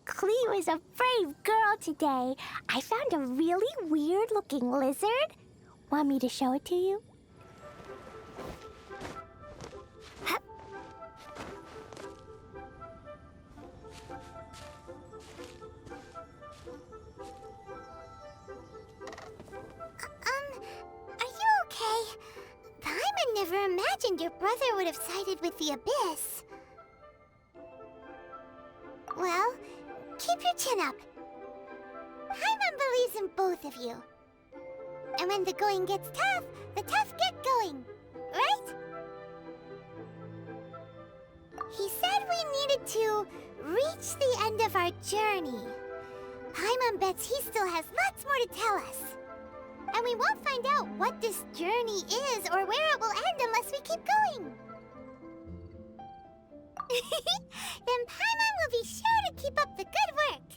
Cleo is a brave girl today. I found a really weird-looking lizard. Want me to show it to you? Are you okay? Paimon never imagined your brother would have sided with the Abyss. Well, keep your chin up. Paimon believes in both of you. And when the going gets tough, the tough get going, right? He said we needed to reach the end of our journey. Paimon bets he still has lots more to tell us. And we won't find out what this journey is or where it will end unless we keep going. Then Paimon will be sure to keep up the good work.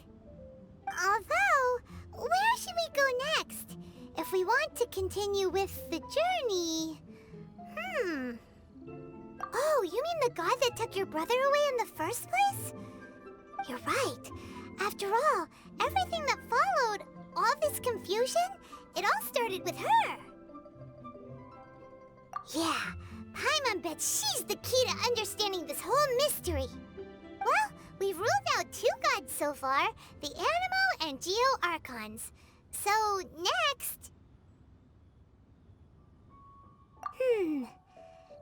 Although, where should we go next? If we want to continue with the journey... Oh, you mean the god that took your brother away in the first place? You're right. After all, everything that followed, all this confusion, it all started with her. Yeah, Paimon bets she's the key to understanding this whole mystery. Well, we've ruled out 2 gods so far, the Animo and Geo Archons. So, next...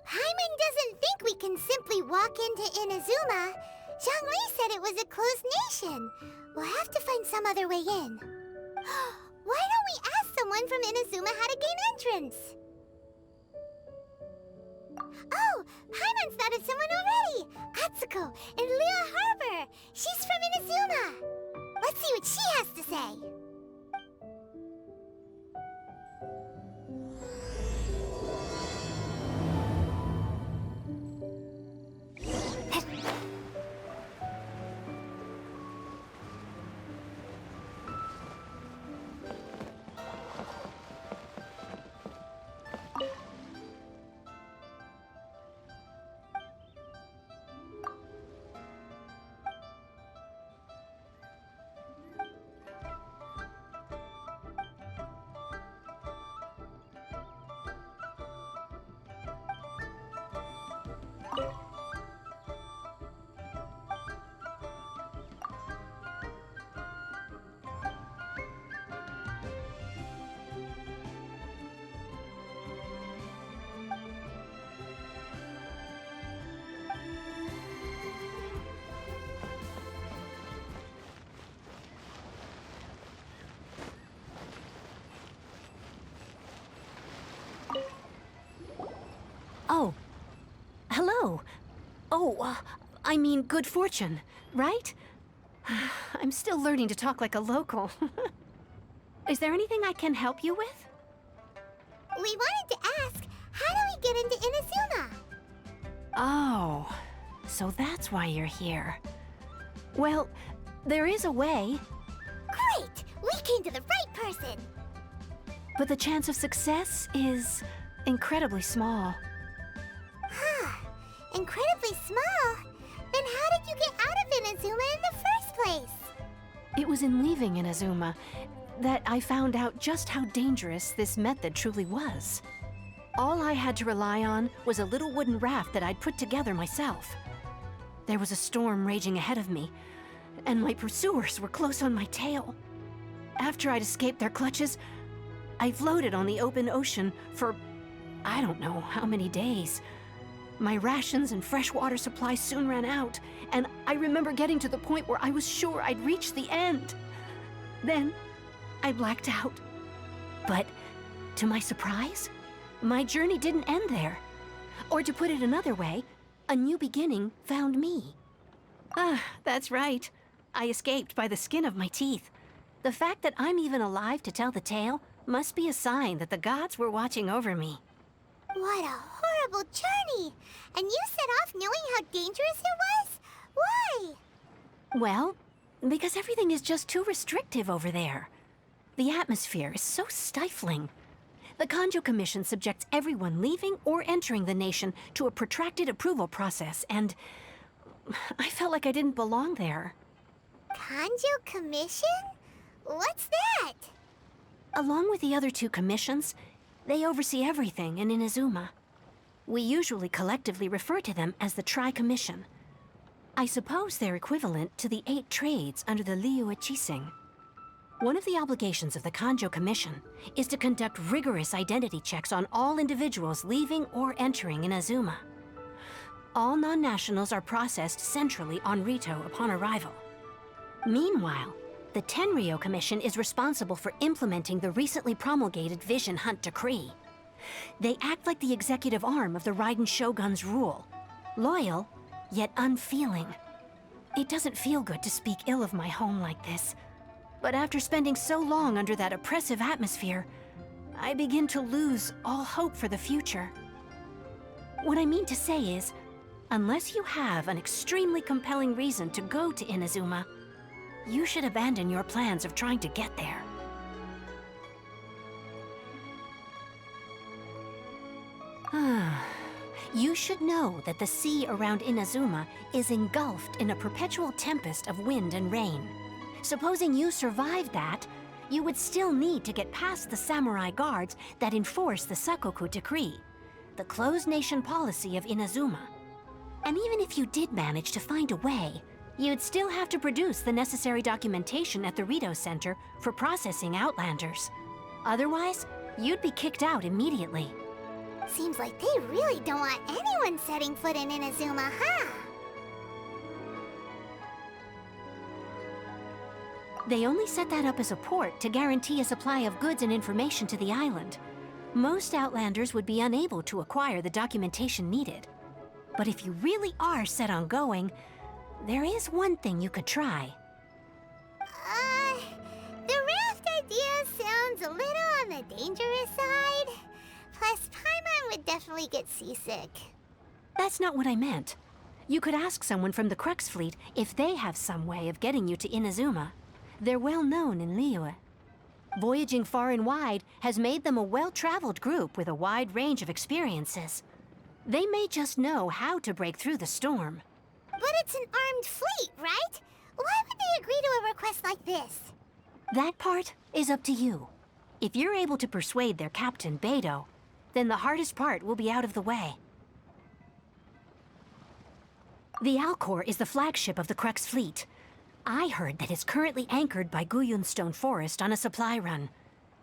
Paimon doesn't think we can simply walk into Inazuma. Zhongli said it was a closed nation. We'll have to find some other way in. Why don't we ask someone from Inazuma how to gain entrance? Oh, Paimon's thought of someone already! Atsuko in Liyue Harbor! She's from Inazuma! Let's see what she has to say! Oh. Hello. Oh, I mean good fortune, right? I'm still learning to talk like a local. Is there anything I can help you with? We wanted to ask, how do we get into Inazuma? Oh, so that's why you're here. Well, there is a way. Great! We came to the right person! But the chance of success is incredibly small. Incredibly small? Then how did you get out of Inazuma in the first place? It was in leaving Inazuma that I found out just how dangerous this method truly was. All I had to rely on was a little wooden raft that I'd put together myself. There was a storm raging ahead of me, and my pursuers were close on my tail. After I'd escaped their clutches, I floated on the open ocean for I don't know how many days. My rations and fresh water supply soon ran out, and I remember getting to the point where I was sure I'd reached the end. Then, I blacked out. But, to my surprise, my journey didn't end there. Or to put it another way, a new beginning found me. That's right. I escaped by the skin of my teeth. The fact that I'm even alive to tell the tale must be a sign that the gods were watching over me. What a horrible journey! And you set off knowing how dangerous it was? Why? Well, because everything is just too restrictive over there. The atmosphere is so stifling. The Kanjo Commission subjects everyone leaving or entering the nation to a protracted approval process, and I felt like I didn't belong there. Kanjo Commission? What's that? Along with the other two commissions, they oversee everything in Inazuma. We usually collectively refer to them as the Tri-Commission. I suppose they're equivalent to the 8 trades under the Liyue Chising. One of the obligations of the Kanjo Commission is to conduct rigorous identity checks on all individuals leaving or entering Inazuma. All non-nationals are processed centrally on Rito upon arrival. Meanwhile, the Tenryo Commission is responsible for implementing the recently promulgated Vision Hunt Decree. They act like the executive arm of the Raiden Shogun's rule, loyal, yet unfeeling. It doesn't feel good to speak ill of my home like this, but after spending so long under that oppressive atmosphere, I begin to lose all hope for the future. What I mean to say is, unless you have an extremely compelling reason to go to Inazuma, you should abandon your plans of trying to get there. You should know that the sea around Inazuma is engulfed in a perpetual tempest of wind and rain. Supposing you survived that, you would still need to get past the samurai guards that enforce the Sakoku Decree, the closed nation policy of Inazuma. And even if you did manage to find a way, you'd still have to produce the necessary documentation at the Rito Center for processing Outlanders. Otherwise, you'd be kicked out immediately. Seems like they really don't want anyone setting foot in Inazuma, huh? They only set that up as a port to guarantee a supply of goods and information to the island. Most Outlanders would be unable to acquire the documentation needed. But if you really are set on going, there is one thing you could try. The raft idea sounds a little on the dangerous side. Plus, Paimon would definitely get seasick. That's not what I meant. You could ask someone from the Crux fleet if they have some way of getting you to Inazuma. They're well known in Liyue. Voyaging far and wide has made them a well-traveled group with a wide range of experiences. They may just know how to break through the storm. But it's an armed fleet, right? Why would they agree to a request like this? That part is up to you. If you're able to persuade their captain, Beidou, then the hardest part will be out of the way. The Alcor is the flagship of the Crux fleet. I heard that it's currently anchored by Guyunstone Forest on a supply run.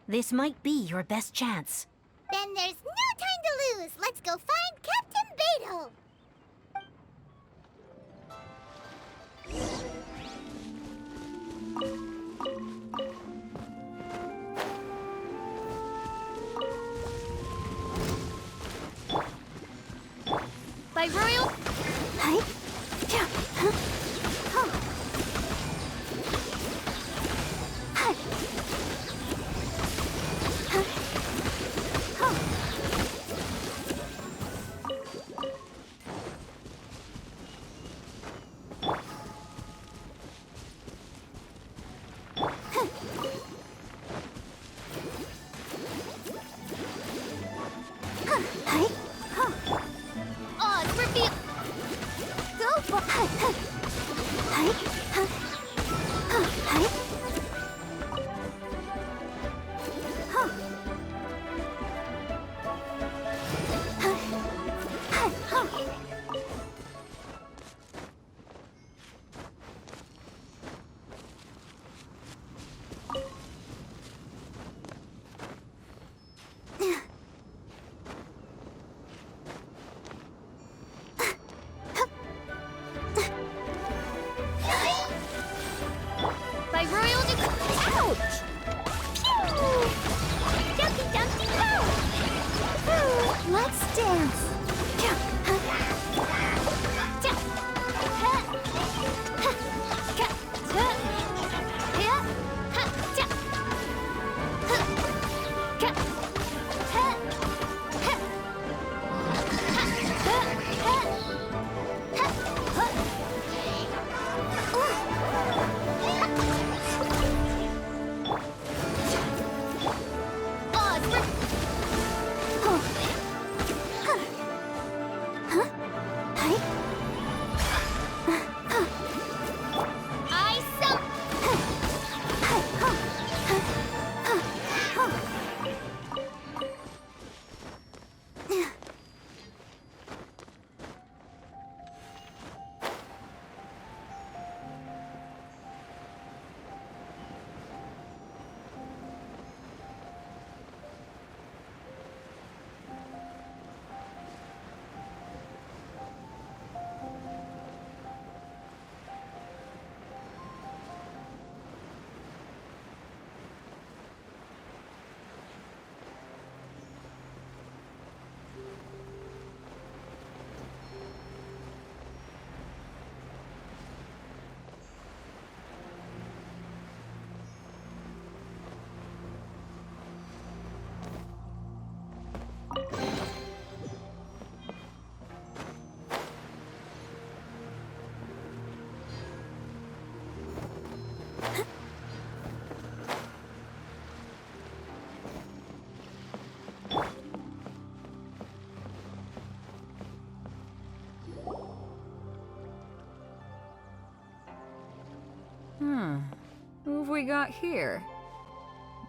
This might be your best chance. Then there's no time to lose. Let's go find Captain Beidou. By Royal... Hi. Yeah. Huh? Huh. Hi. Huh. Huh. Hi. Huh. Odds reveal... Go for... Hi. Huh? Hi. Huh. Huh. got here?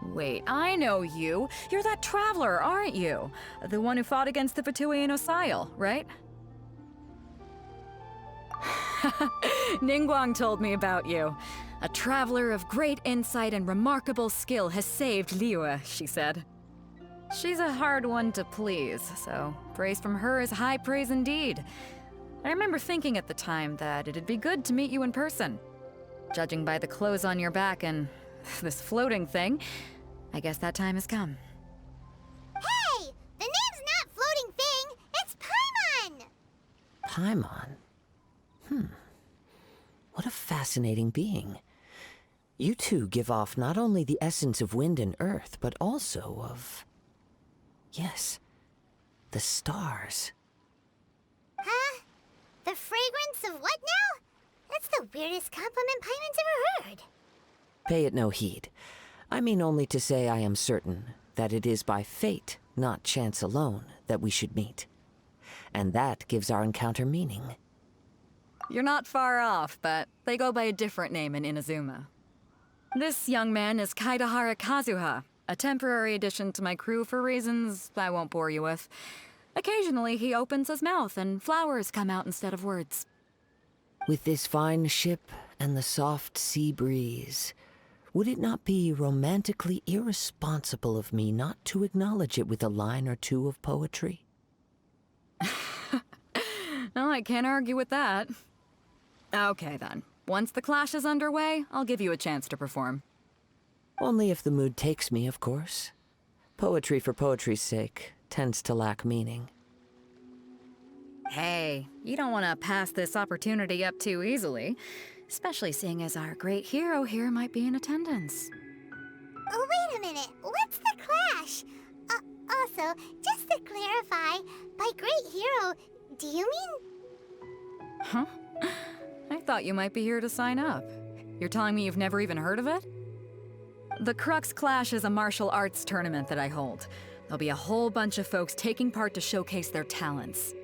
Wait, I know you. You're that traveler, aren't you? The one who fought against the Fatuian Osile, right? Ningguang told me about you. A traveler of great insight and remarkable skill has saved Liyue, she said. She's a hard one to please, so praise from her is high praise indeed. I remember thinking at the time that it'd be good to meet you in person. Judging by the clothes on your back and this floating thing, I guess that time has come. Hey! The name's not Floating Thing, it's Paimon! Paimon? What a fascinating being. You two give off not only the essence of wind and earth, but also of... yes, the stars. Huh? The fragrance of what now? That's the weirdest compliment Paimon's ever heard. Pay it no heed. I mean only to say I am certain that it is by fate, not chance alone, that we should meet. And that gives our encounter meaning. You're not far off, but they go by a different name in Inazuma. This young man is Kaidahara Kazuha, a temporary addition to my crew for reasons I won't bore you with. Occasionally he opens his mouth and flowers come out instead of words. With this fine ship and the soft sea breeze, would it not be romantically irresponsible of me not to acknowledge it with a line or two of poetry? Well, I can't argue with that. Okay then. Once the clash is underway, I'll give you a chance to perform. Only if the mood takes me, of course. Poetry for poetry's sake tends to lack meaning. Hey, you don't want to pass this opportunity up too easily, especially seeing as our great hero here might be in attendance. Oh, wait a minute. What's the clash? Also, just to clarify, by great hero, do you mean... Huh? I thought you might be here to sign up. You're telling me you've never even heard of it? The Crux Clash is a martial arts tournament that I hold. There'll be a whole bunch of folks taking part to showcase their talents.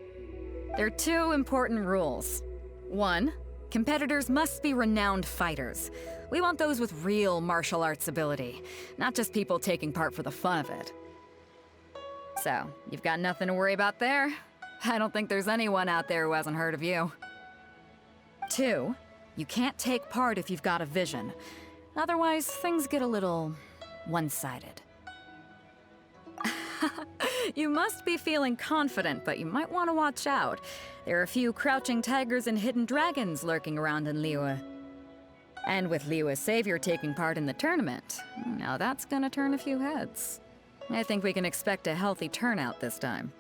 There are two important rules. One, competitors must be renowned fighters. We want those with real martial arts ability, not just people taking part for the fun of it. So, you've got nothing to worry about there. I don't think there's anyone out there who hasn't heard of you. Two, you can't take part if you've got a vision. Otherwise, things get a little one-sided. You must be feeling confident, but you might want to watch out. There are a few crouching tigers and hidden dragons lurking around in Liyue. And with Liyue's savior taking part in the tournament, now that's gonna turn a few heads. I think we can expect a healthy turnout this time.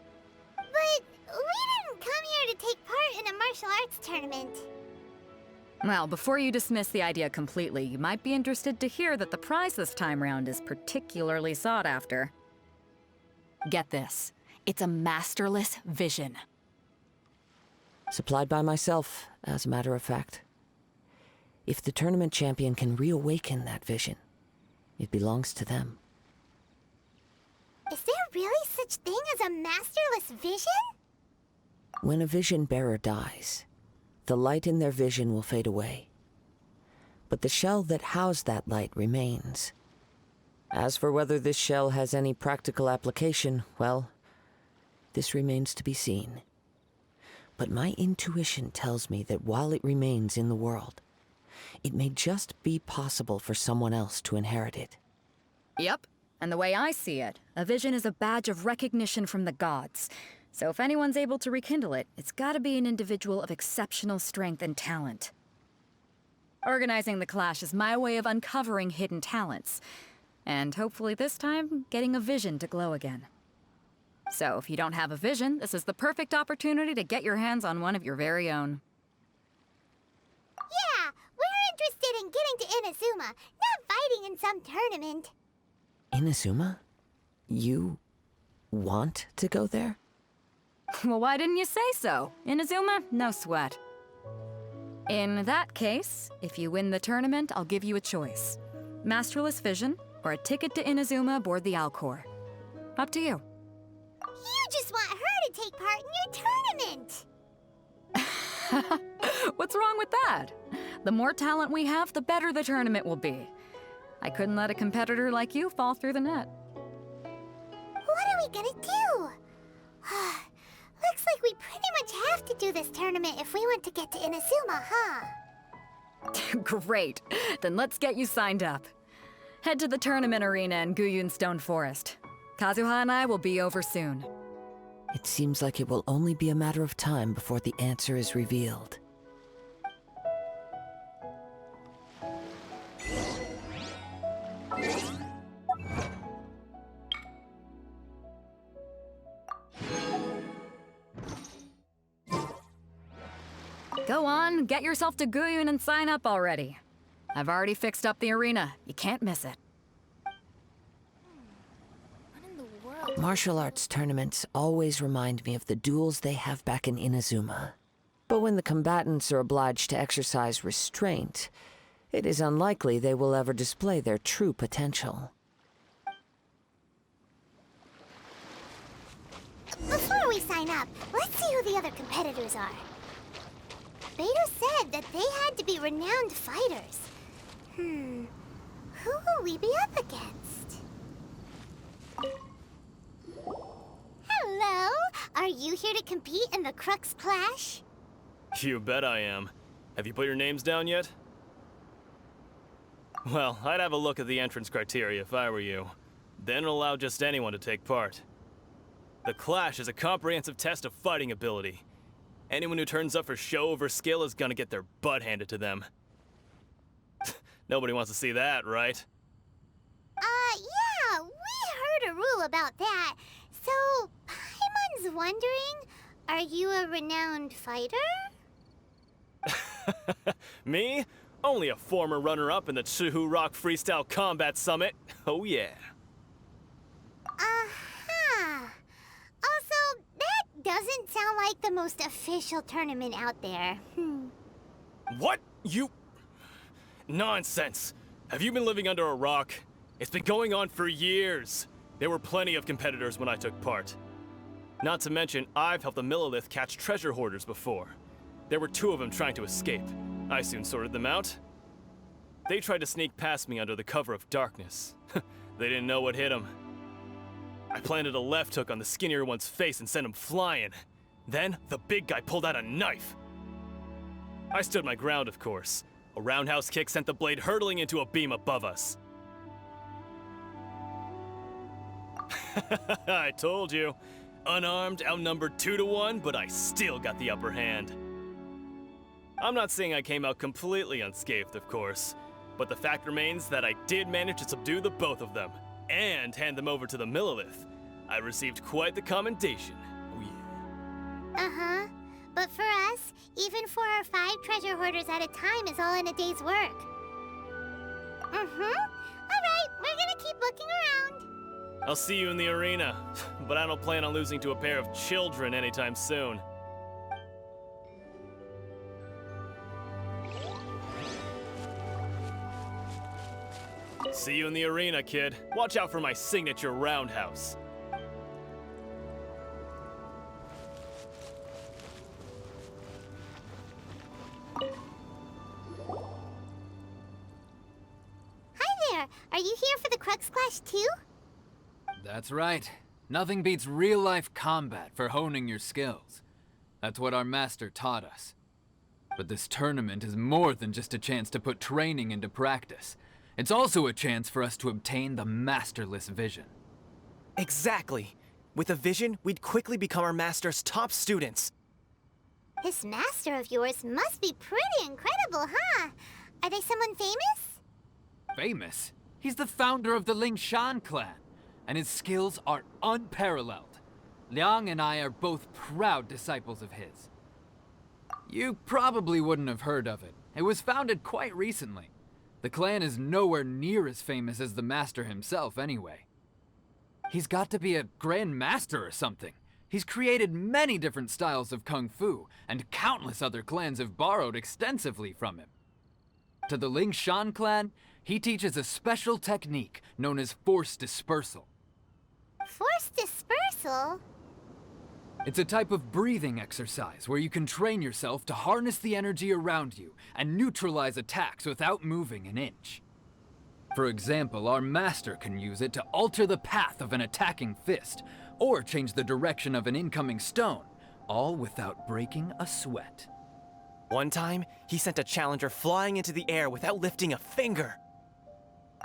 But we didn't come here to take part in a martial arts tournament. Well, before you dismiss the idea completely, you might be interested to hear that the prize this time round is particularly sought after. Get this. It's a masterless vision. Supplied by myself, as a matter of fact. If the tournament champion can reawaken that vision, it belongs to them. Is there really such thing as a masterless vision? When a vision bearer dies, the light in their vision will fade away. But the shell that housed that light remains. As for whether this shell has any practical application, well, this remains to be seen. But my intuition tells me that while it remains in the world, it may just be possible for someone else to inherit it. Yep. And the way I see it, a vision is a badge of recognition from the gods. So if anyone's able to rekindle it, it's gotta be an individual of exceptional strength and talent. Organizing the clash is my way of uncovering hidden talents. And hopefully this time, getting a vision to glow again. So if you don't have a vision, this is the perfect opportunity to get your hands on one of your very own. Yeah, we're interested in getting to Inazuma, not fighting in some tournament. Inazuma? You want to go there? Well, why didn't you say so? Inazuma, no sweat. In that case, if you win the tournament, I'll give you a choice. Masterless Vision, or a ticket to Inazuma aboard the Alcor. Up to you. You just want her to take part in your tournament! What's wrong with that? The more talent we have, the better the tournament will be. I couldn't let a competitor like you fall through the net. What are we gonna do? Looks like we pretty much have to do this tournament if we want to get to Inazuma, huh? Great. Then let's get you signed up. Head to the tournament arena in Guyun Stone Forest. Kazuha and I will be over soon. It seems like it will only be a matter of time before the answer is revealed. Go on, get yourself to Guyun and sign up already. I've already fixed up the arena. You can't miss it. What in the world? Martial arts tournaments always remind me of the duels they have back in Inazuma. But when the combatants are obliged to exercise restraint, it is unlikely they will ever display their true potential. Before we sign up, let's see who the other competitors are. Beto said that they had to be renowned fighters. Who will we be up against? Hello! Are you here to compete in the Crux Clash? You bet I am. Have you put your names down yet? Well, I'd have a look at the entrance criteria if I were you. Then allow just anyone to take part. The Clash is a comprehensive test of fighting ability. Anyone who turns up for show over skill is gonna get their butt handed to them. Nobody wants to see that, right? Yeah, we heard a rule about that. So, Paimon's wondering, are you a renowned fighter? Me? Only a former runner-up in the Chihu Rock Freestyle Combat Summit. Oh yeah. Also, that doesn't sound like the most official tournament out there. What? You... Nonsense. Have you been living under a rock? It's been going on for years. There were plenty of competitors when I took part. Not to mention, I've helped the Millilith catch treasure hoarders before. There were 2 of them trying to escape. I soon sorted them out. They tried to sneak past me under the cover of darkness. They didn't know what hit them. I planted a left hook on the skinnier one's face and sent him flying. Then, the big guy pulled out a knife. I stood my ground, of course. A roundhouse kick sent the blade hurtling into a beam above us. I told you. Unarmed, outnumbered 2-1, but I still got the upper hand. I'm not saying I came out completely unscathed, of course, but the fact remains that I did manage to subdue the both of them, and hand them over to the Millilith. I received quite the commendation. Oh yeah. But for us, even 4 or 5 treasure hoarders at a time is all in a day's work. Alright, we're gonna keep looking around. I'll see you in the arena, but I don't plan on losing to a pair of children anytime soon. See you in the arena, kid. Watch out for my signature roundhouse. Hi there, are you here for the Crux Clash too? That's right. Nothing beats real-life combat for honing your skills. That's what our master taught us. But this tournament is more than just a chance to put training into practice. It's also a chance for us to obtain the masterless vision. Exactly. With a vision, we'd quickly become our master's top students. This master of yours must be pretty incredible, huh? Are they someone famous? Famous? He's the founder of the Lingshan clan, and his skills are unparalleled. Liang and I are both proud disciples of his. You probably wouldn't have heard of it. It was founded quite recently. The clan is nowhere near as famous as the master himself, anyway. He's got to be a grand master or something. He's created many different styles of kung fu, and countless other clans have borrowed extensively from him. To the Lingshan clan, he teaches a special technique known as force dispersal. Force dispersal? It's a type of breathing exercise where you can train yourself to harness the energy around you and neutralize attacks without moving an inch. For example, our master can use it to alter the path of an attacking fist, or change the direction of an incoming stone, all without breaking a sweat. One time, he sent a challenger flying into the air without lifting a finger.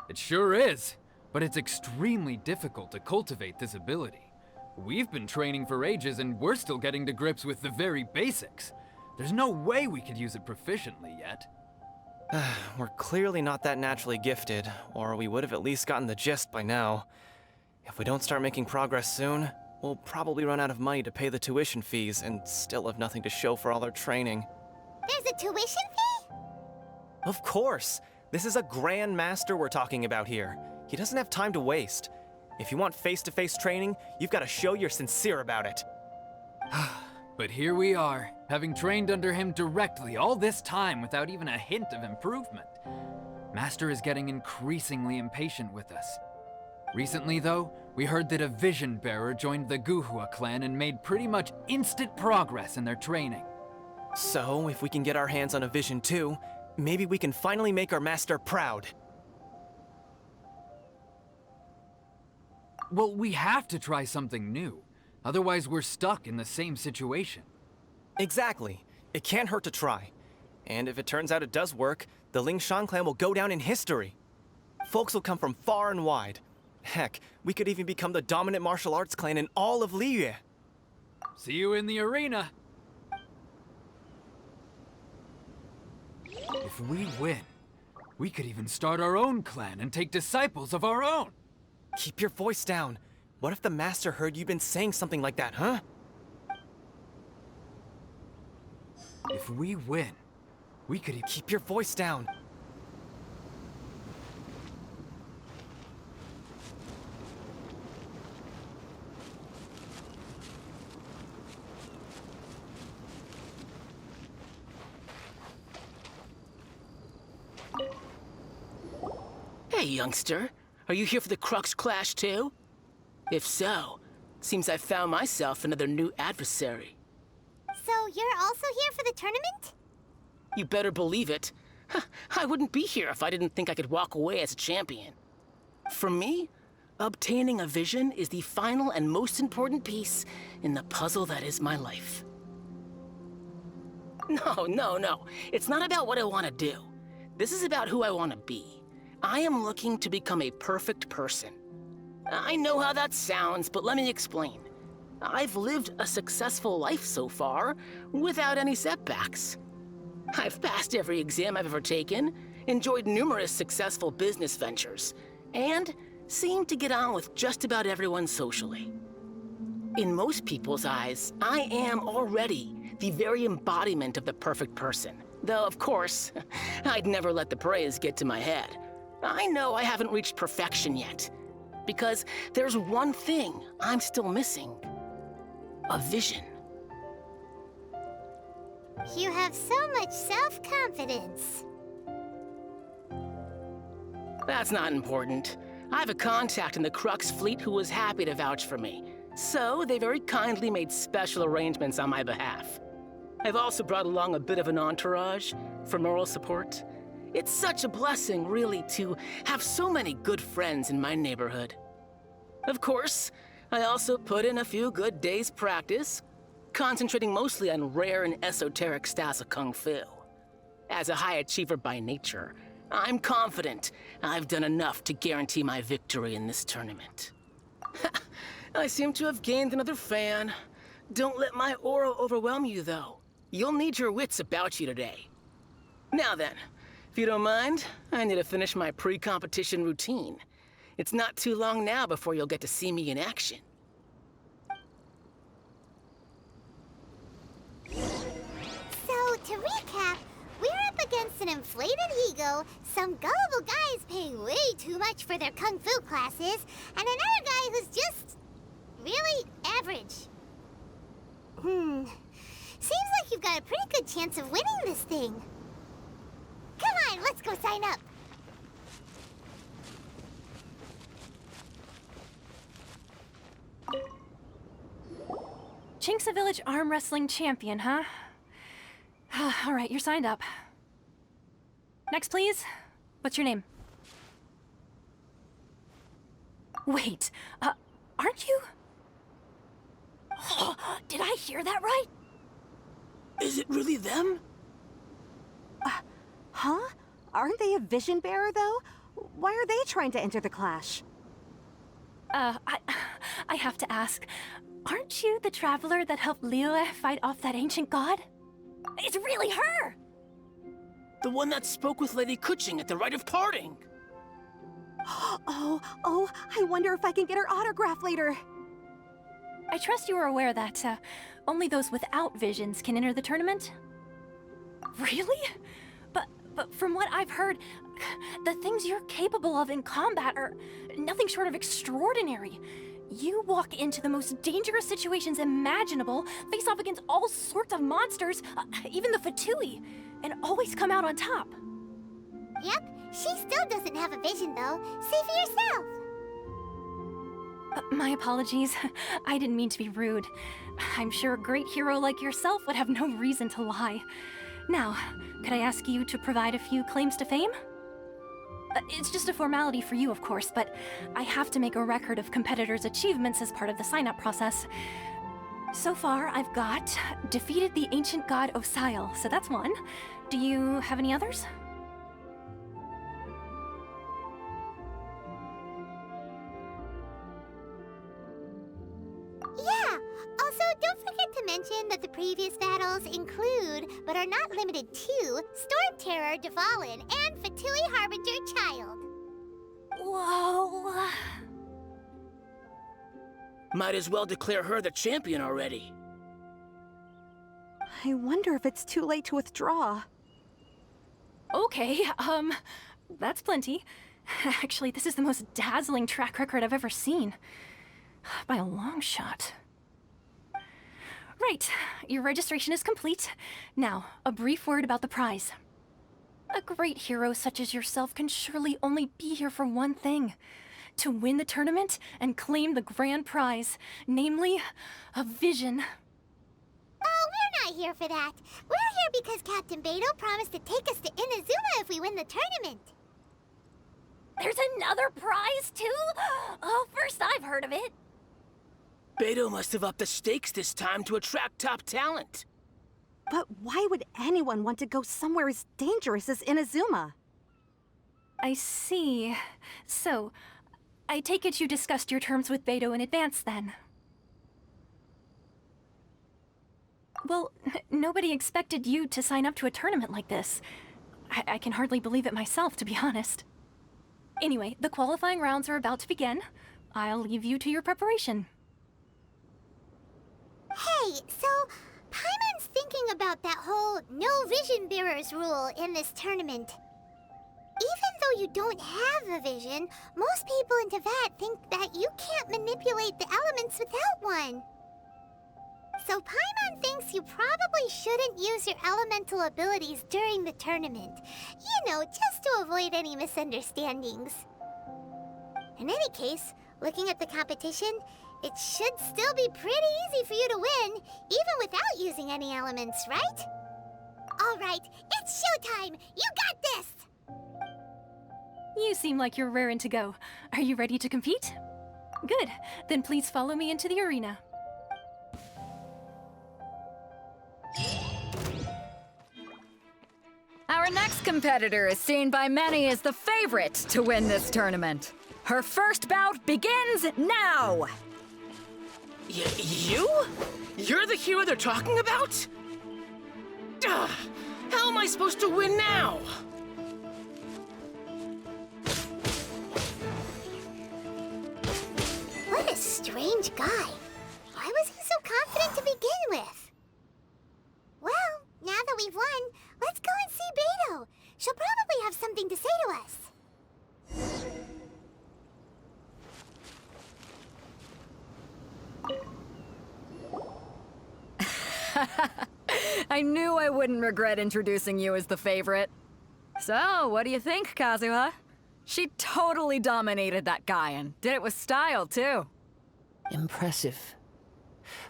It sure is, but it's extremely difficult to cultivate this ability. We've been training for ages and we're still getting to grips with the very basics. There's no way we could use it proficiently yet. We're clearly not that naturally gifted, or we would have at least gotten the gist by now. If we don't start making progress soon, we'll probably run out of money to pay the tuition fees and still have nothing to show for all our training. There's a tuition fee? Of course! This is a Grand Master we're talking about here. He doesn't have time to waste. If you want face-to-face training, you've got to show you're sincere about it. But here we are, having trained under him directly all this time without even a hint of improvement. Master is getting increasingly impatient with us. Recently, though, we heard that a Vision Bearer joined the Kazuha clan and made pretty much instant progress in their training. So, if we can get our hands on a Vision too, maybe we can finally make our master proud. Well, we have to try something new. Otherwise, we're stuck in the same situation. Exactly. It can't hurt to try. And if it turns out it does work, the Lingshan clan will go down in history. Folks will come from far and wide. Heck, we could even become the dominant martial arts clan in all of Liyue. See you in the arena. If we win, we could even start our own clan and take disciples of our own. Keep your voice down. What if the master heard you've been saying something like that, huh? If we win, we could keep your voice down. Hey, youngster. Are you here for the Crux Clash, too? If so, seems I found myself another new adversary. So you're also here for the tournament? You better believe it. I wouldn't be here if I didn't think I could walk away as a champion. For me, obtaining a vision is the final and most important piece in the puzzle that is my life. No. It's not about what I want to do. This is about who I want to be. I am looking to become a perfect person. I know how that sounds, but let me explain. I've lived a successful life so far, without any setbacks. I've passed every exam I've ever taken, enjoyed numerous successful business ventures, and seemed to get on with just about everyone socially. In most people's eyes, I am already the very embodiment of the perfect person. Though, of course, I'd never let the praise get to my head. I know I haven't reached perfection yet, because there's one thing I'm still missing. A vision. You have so much self-confidence. That's not important. I have a contact in the Crux fleet who was happy to vouch for me, so they very kindly made special arrangements on my behalf. I've also brought along a bit of an entourage for moral support. It's such a blessing, really, to have so many good friends in my neighborhood. Of course, I also put in a few good days' practice, concentrating mostly on rare and esoteric styles of Kung Fu. As a high achiever by nature, I'm confident I've done enough to guarantee my victory in this tournament. I seem to have gained another fan. Don't let my aura overwhelm you, though. You'll need your wits about you today. Now then, if you don't mind, I need to finish my pre-competition routine. It's not too long now before you'll get to see me in action. So, to recap, we're up against an inflated ego, some gullible guys paying way too much for their kung fu classes, and another guy who's just really average. Seems like you've got a pretty good chance of winning this thing. Come on, let's go sign up. Chink's a village arm wrestling champion, huh? All right, you're signed up. Next, please. What's your name? Wait, aren't you? Did I hear that right? Is it really them? Huh? Aren't they a vision bearer, though? Why are they trying to enter the clash? I have to ask, aren't you the traveler that helped Liyue fight off that ancient god? It's really her! The one that spoke with Lady Kuching at the rite of parting. Oh, I wonder if I can get her autograph later. I trust you are aware that, only those without visions can enter the tournament? Really? But from what I've heard, the things you're capable of in combat are nothing short of extraordinary. You walk into the most dangerous situations imaginable, face off against all sorts of monsters, even the Fatui, and always come out on top. Yep, she still doesn't have a vision though. See for yourself. My apologies. I didn't mean to be rude. I'm sure a great hero like yourself would have no reason to lie. Now, could I ask you to provide a few claims to fame? It's just a formality for you, of course, but I have to make a record of competitors' achievements as part of the sign-up process. So far, I've got defeated the ancient god Osile, so that's one. Do you have any others? Yeah! Also, don't forget to mention that the previous battles include, but are not limited to, Storm Terror, Dvalin, and Fatui Harbinger Child. Whoa! Might as well declare her the champion already. I wonder if it's too late to withdraw. Okay, that's plenty. Actually, this is the most dazzling track record I've ever seen. By a long shot. Right, your registration is complete. Now, a brief word about the prize. A great hero such as yourself can surely only be here for one thing. To win the tournament and claim the grand prize, namely, a vision. Oh, we're not here for that. We're here because Captain Beidou promised to take us to Inazuma if we win the tournament. There's another prize, too? Oh, first I've heard of it. Beidou must have upped the stakes this time to attract top talent. But why would anyone want to go somewhere as dangerous as Inazuma? I see. So, I take it you discussed your terms with Beidou in advance, then? Well, nobody expected you to sign up to a tournament like this. I can hardly believe it myself, to be honest. Anyway, the qualifying rounds are about to begin. I'll leave you to your preparation. Hey, so Paimon's thinking about that whole no vision bearers rule in this tournament. Even though you don't have a vision, most people in Teyvat think that you can't manipulate the elements without one. So Paimon thinks you probably shouldn't use your elemental abilities during the tournament. You know, just to avoid any misunderstandings. In any case, looking at the competition, it should still be pretty easy for you to win, even without using any elements, right? All right, it's showtime! You got this! You seem like you're raring to go. Are you ready to compete? Good. Then please follow me into the arena. Our next competitor is seen by many as the favorite to win this tournament. Her first bout begins now! You? You're the hero they're talking about? Ugh, how am I supposed to win now? What a strange guy. Why was he so confident to begin with? Well, now that we've won, let's go and see Beidou. She'll probably have something to say to us. I knew I wouldn't regret introducing you as the favorite. So, what do you think, Kazuha? She totally dominated that guy and did it with style, too. Impressive.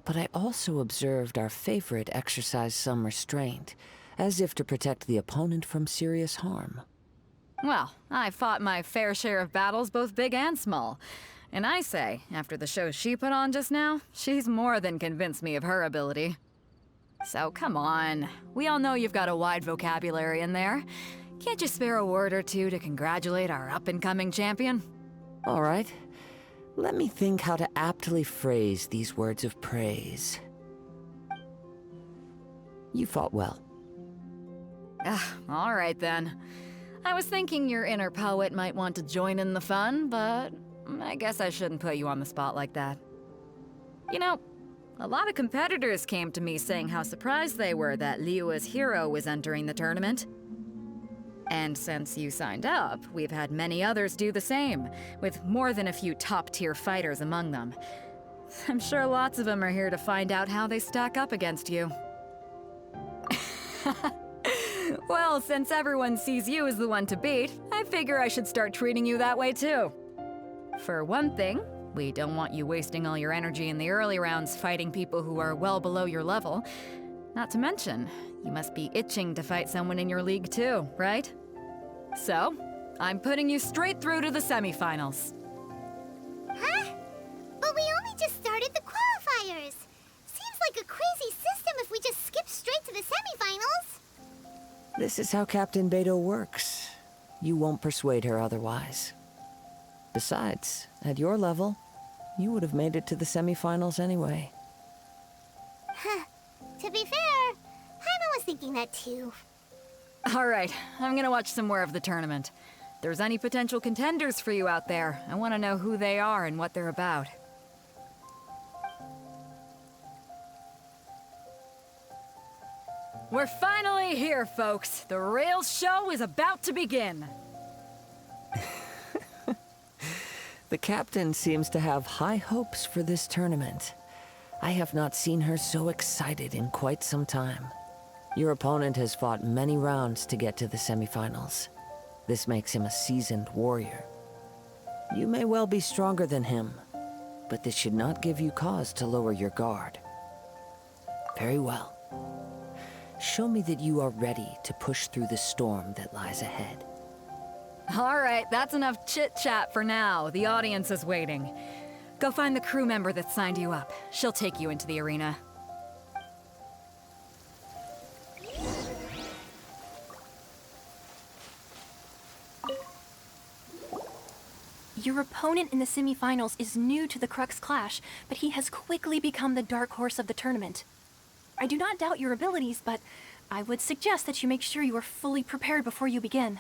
But I also observed our favorite exercise some restraint, as if to protect the opponent from serious harm. Well, I fought my fair share of battles, both big and small. And I say, after the show she put on just now, she's more than convinced me of her ability. So come on, we all know you've got a wide vocabulary in there. Can't you spare a word or two to congratulate our up-and-coming champion? All right. Let me think how to aptly phrase these words of praise. You fought well. All right then. I was thinking your inner poet might want to join in the fun, but I guess I shouldn't put you on the spot like that. You know, a lot of competitors came to me saying how surprised they were that Liyue's hero was entering the tournament. And since you signed up, we've had many others do the same, with more than a few top-tier fighters among them. I'm sure lots of them are here to find out how they stack up against you. Well, since everyone sees you as the one to beat, I figure I should start treating you that way too. For one thing, we don't want you wasting all your energy in the early rounds fighting people who are well below your level. Not to mention, you must be itching to fight someone in your league too, right? So, I'm putting you straight through to the semifinals. Huh? But we only just started the qualifiers. Seems like a crazy system if we just skip straight to the semifinals. This is how Captain Beto works. You won't persuade her otherwise. Besides, at your level, you would have made it to the semifinals anyway. Huh. To be fair, Paimon was thinking that too. All right, I'm gonna watch some more of the tournament. If there's any potential contenders for you out there, I want to know who they are and what they're about. We're finally here, folks. The Rails show is about to begin. The captain seems to have high hopes for this tournament. I have not seen her so excited in quite some time. Your opponent has fought many rounds to get to the semifinals. This makes him a seasoned warrior. You may well be stronger than him, but this should not give you cause to lower your guard. Very well. Show me that you are ready to push through the storm that lies ahead. All right, that's enough chit-chat for now. The audience is waiting. Go find the crew member that signed you up. She'll take you into the arena. Your opponent in the semifinals is new to the Crux Clash, but he has quickly become the dark horse of the tournament. I do not doubt your abilities, but I would suggest that you make sure you are fully prepared before you begin.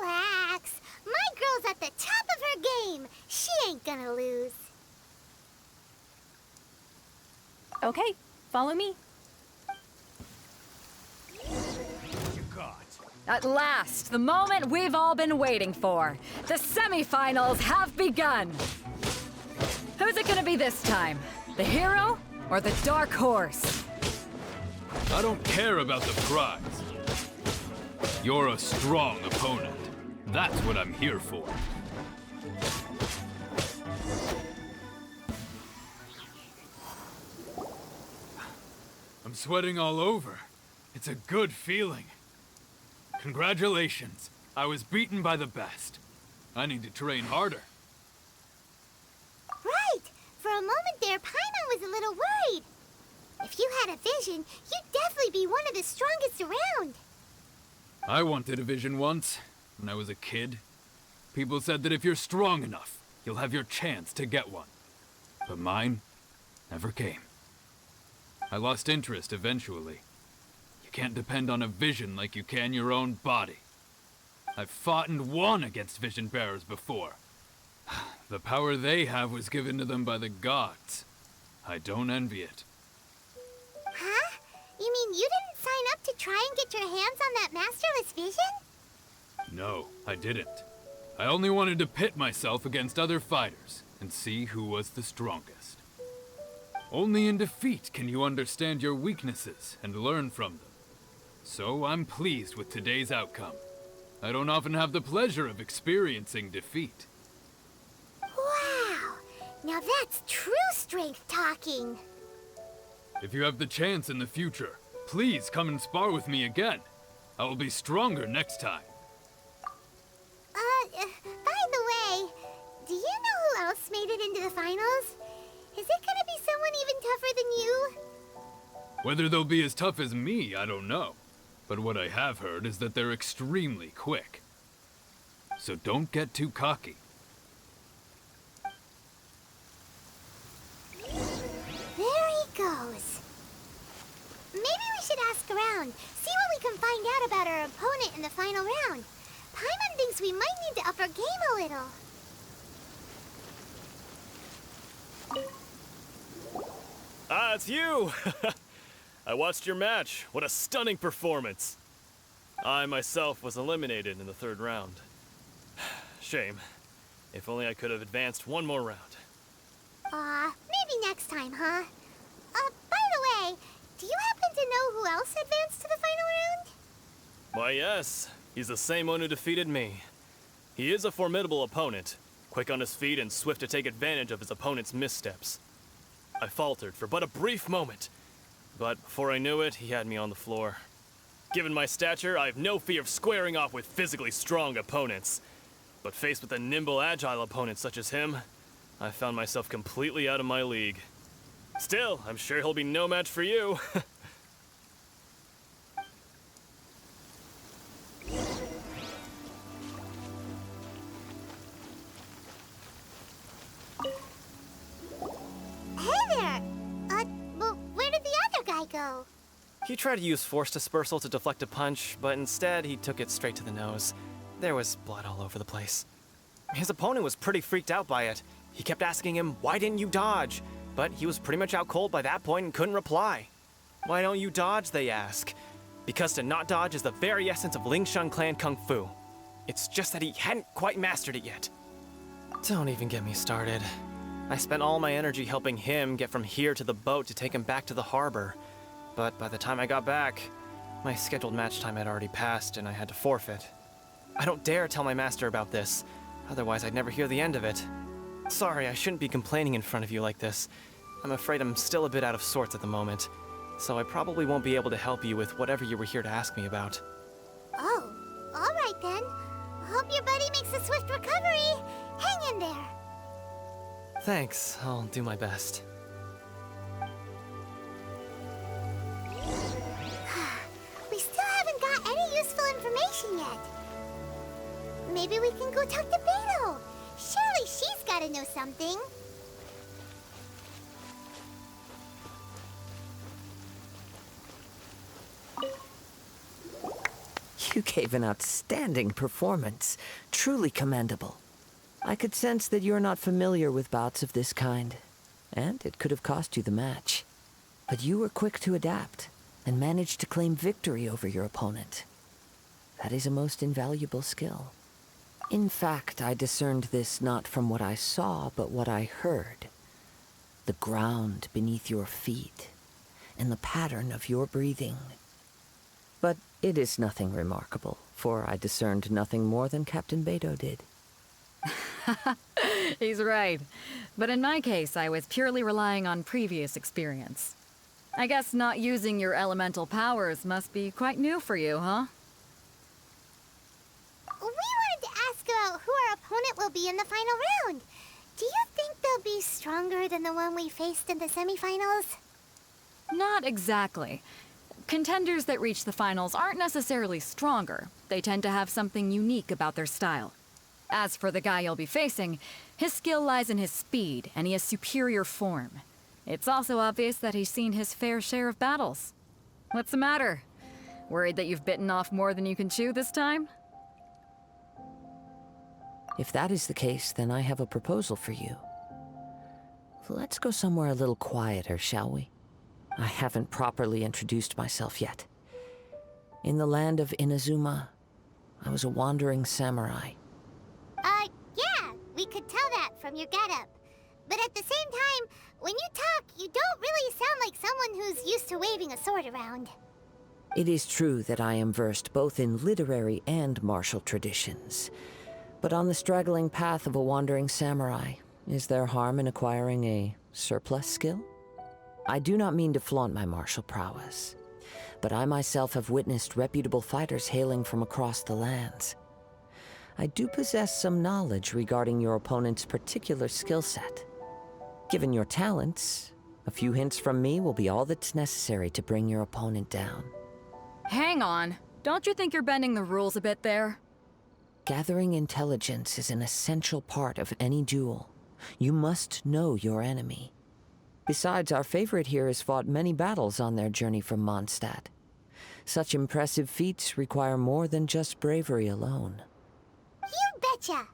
Relax. My girl's at the top of her game. She ain't gonna lose. Okay, follow me. At last, the moment we've all been waiting for. The semifinals have begun. Who's it gonna be this time? The hero or the dark horse? I don't care about the prize. You're a strong opponent. That's what I'm here for. I'm sweating all over. It's a good feeling. Congratulations. I was beaten by the best. I need to train harder. Right. For a moment there, Paimon was a little worried. If you had a vision, you'd definitely be one of the strongest around. I wanted a vision once, when I was a kid. People said that if you're strong enough, you'll have your chance to get one. But mine never came. I lost interest eventually. You can't depend on a vision like you can your own body. I've fought and won against vision bearers before. The power they have was given to them by the gods. I don't envy it. Huh? You mean you didn't sign up to try and get your hands on that masterless vision? No, I didn't. I only wanted to pit myself against other fighters and see who was the strongest. Only in defeat can you understand your weaknesses and learn from them. So I'm pleased with today's outcome. I don't often have the pleasure of experiencing defeat. Wow! Now that's true strength talking. If you have the chance in the future, please come and spar with me again. I will be stronger next time. By the way, do you know who else it into the finals? Is it gonna be someone even tougher than you? Whether they'll be as tough as me, I don't know. But what I have heard is that they're extremely quick. So don't get too cocky. There he goes. Maybe we should ask around, see what we can find out about our opponent in the final round. Paimon thinks we might need to up our game a little. Ah, it's you! I watched your match. What a stunning performance. I myself was eliminated in the third round. Shame. If only I could have advanced one more round. Maybe next time, huh? By the way, do you happen to know who else advanced to the final round? Why, yes. He's the same one who defeated me. He is a formidable opponent, quick on his feet and swift to take advantage of his opponent's missteps. I faltered for but a brief moment, but before I knew it, he had me on the floor. Given my stature, I have no fear of squaring off with physically strong opponents. But faced with a nimble, agile opponent such as him, I found myself completely out of my league. Still, I'm sure he'll be no match for you. Hey there! Well, where did the other guy go? He tried to use force dispersal to deflect a punch, but instead he took it straight to the nose. There was blood all over the place. His opponent was pretty freaked out by it. He kept asking him, "Why didn't you dodge?" But he was pretty much out cold by that point and couldn't reply. "Why don't you dodge?" they ask. Because to not dodge is the very essence of Lingshan clan kung fu. It's just that he hadn't quite mastered it yet. Don't even get me started. I spent all my energy helping him get from here to the boat to take him back to the harbor. But by the time I got back, my scheduled match time had already passed and I had to forfeit. I don't dare tell my master about this, otherwise I'd never hear the end of it. Sorry, I shouldn't be complaining in front of you like this. I'm afraid I'm still a bit out of sorts at the moment, so I probably won't be able to help you with whatever you were here to ask me about. Oh, alright then. Hope your buddy makes a swift recovery. Hang in there. Thanks, I'll do my best. We still haven't got any useful information yet. Maybe we can go talk to Beto. Surely she's gotta know something. You gave an outstanding performance. Truly commendable. I could sense that you're not familiar with bouts of this kind, and it could have cost you the match. But you were quick to adapt, and managed to claim victory over your opponent. That is a most invaluable skill. In fact, I discerned this not from what I saw, but what I heard. The ground beneath your feet, and the pattern of your breathing. But it is nothing remarkable, for I discerned nothing more than Captain Beto did. He's right. But in my case, I was purely relying on previous experience. I guess not using your elemental powers must be quite new for you, huh? We wanted to ask about who our opponent will be in the final round. Do you think they'll be stronger than the one we faced in the semifinals? Not exactly. Contenders that reach the finals aren't necessarily stronger. They tend to have something unique about their style. As for the guy you'll be facing, his skill lies in his speed, and he has superior form. It's also obvious that he's seen his fair share of battles. What's the matter? Worried that you've bitten off more than you can chew this time? If that is the case, then I have a proposal for you. Let's go somewhere a little quieter, shall we? I haven't properly introduced myself yet. In the land of Inazuma, I was a wandering samurai. Yeah, we could tell that from your getup. But at the same time, when you talk, you don't really sound like someone who's used to waving a sword around. It is true that I am versed both in literary and martial traditions. But on the straggling path of a wandering samurai, is there harm in acquiring a surplus skill? I do not mean to flaunt my martial prowess, but I myself have witnessed reputable fighters hailing from across the lands. I do possess some knowledge regarding your opponent's particular skill set. Given your talents, a few hints from me will be all that's necessary to bring your opponent down. Hang on. Don't you think you're bending the rules a bit there? Gathering intelligence is an essential part of any duel. You must know your enemy. Besides, our favorite here has fought many battles on their journey from Mondstadt. Such impressive feats require more than just bravery alone. You betcha!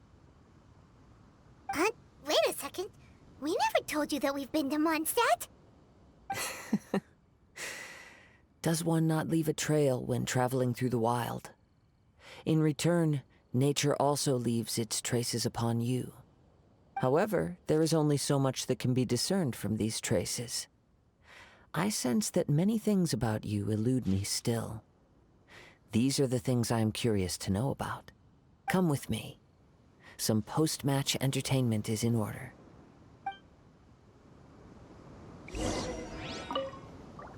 Wait a second. We never told you that we've been to Mondstadt. Does one not leave a trail when traveling through the wild? In return, nature also leaves its traces upon you. However, there is only so much that can be discerned from these traces. I sense that many things about you elude me still. These are the things I am curious to know about. Come with me. Some post-match entertainment is in order.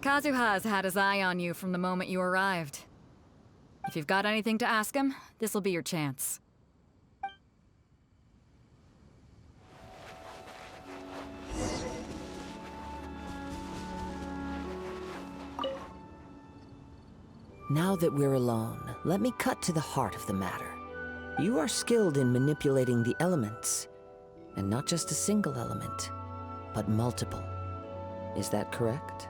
Kazuha has had his eye on you from the moment you arrived. If you've got anything to ask him, this'll be your chance. Now that we're alone, let me cut to the heart of the matter. You are skilled in manipulating the elements, and not just a single element, but multiple. Is that correct?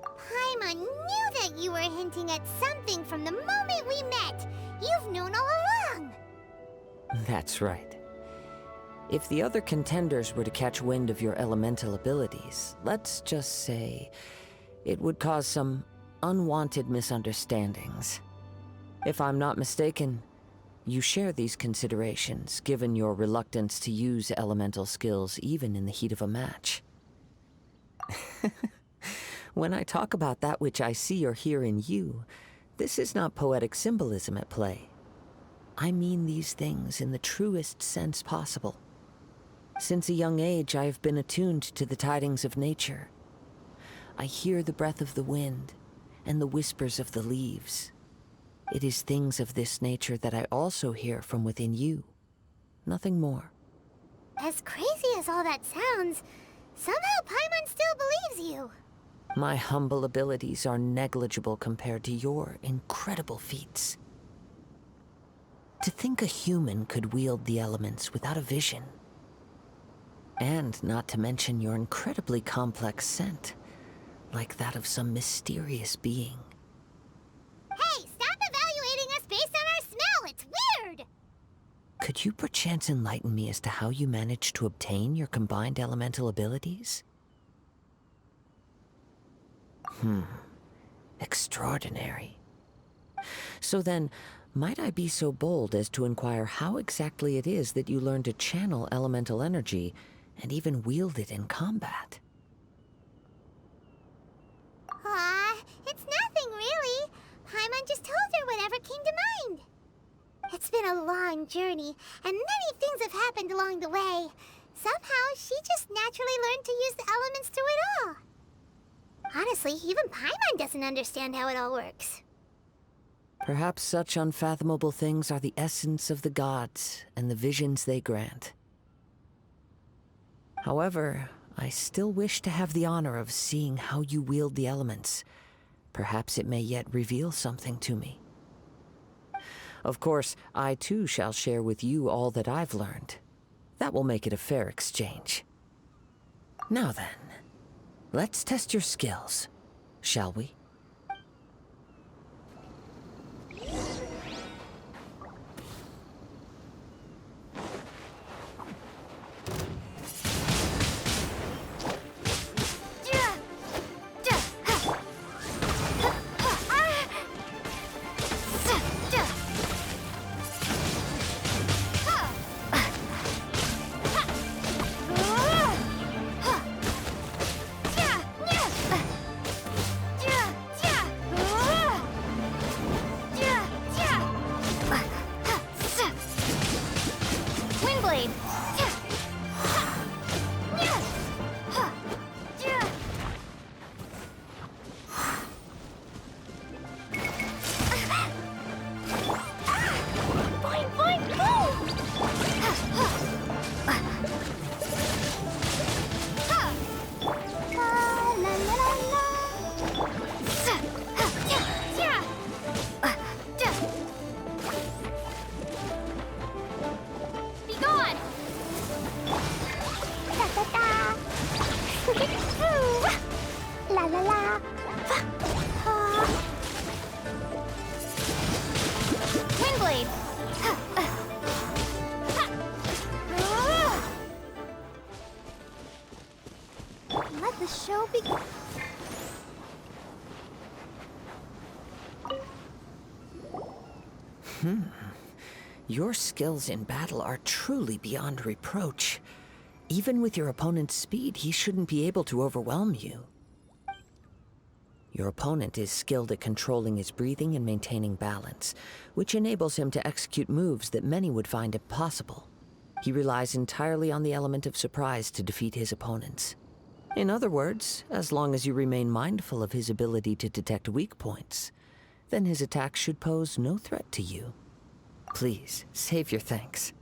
Paimon knew that you were hinting at something from the moment we met. You've known all along. That's right. If the other contenders were to catch wind of your elemental abilities, let's just say it would cause some unwanted misunderstandings. If I'm not mistaken, you share these considerations, given your reluctance to use elemental skills even in the heat of a match. When I talk about that which I see or hear in you, this is not poetic symbolism at play. I mean these things in the truest sense possible. Since a young age, I have been attuned to the tidings of nature. I hear the breath of the wind and the whispers of the leaves. It is things of this nature that I also hear from within you. Nothing more. As crazy as all that sounds, somehow Paimon still believes you. My humble abilities are negligible compared to your incredible feats. To think a human could wield the elements without a vision. And not to mention your incredibly complex scent, like that of some mysterious being. Hey, stop evaluating us based on our smell! It's weird! Could you perchance enlighten me as to how you managed to obtain your combined elemental abilities? Extraordinary. So then, might I be so bold as to inquire how exactly it is that you learned to channel elemental energy and even wield it in combat? It's nothing really. Paimon just told her whatever came to mind. It's been a long journey, and many things have happened along the way. Somehow, she just naturally learned to use the elements through it all. Honestly, even Paimon doesn't understand how it all works. Perhaps such unfathomable things are the essence of the gods and the visions they grant. However, I still wish to have the honor of seeing how you wield the elements. Perhaps it may yet reveal something to me. Of course, I too shall share with you all that I've learned. That will make it a fair exchange. Now then, let's test your skills, shall we? show begins. Your skills in battle are truly beyond reproach. Even with your opponent's speed, he shouldn't be able to overwhelm you. Your opponent is skilled at controlling his breathing and maintaining balance, which enables him to execute moves that many would find impossible. He relies entirely on the element of surprise to defeat his opponents. In other words, as long as you remain mindful of his ability to detect weak points, then his attacks should pose no threat to you. Please, save your thanks.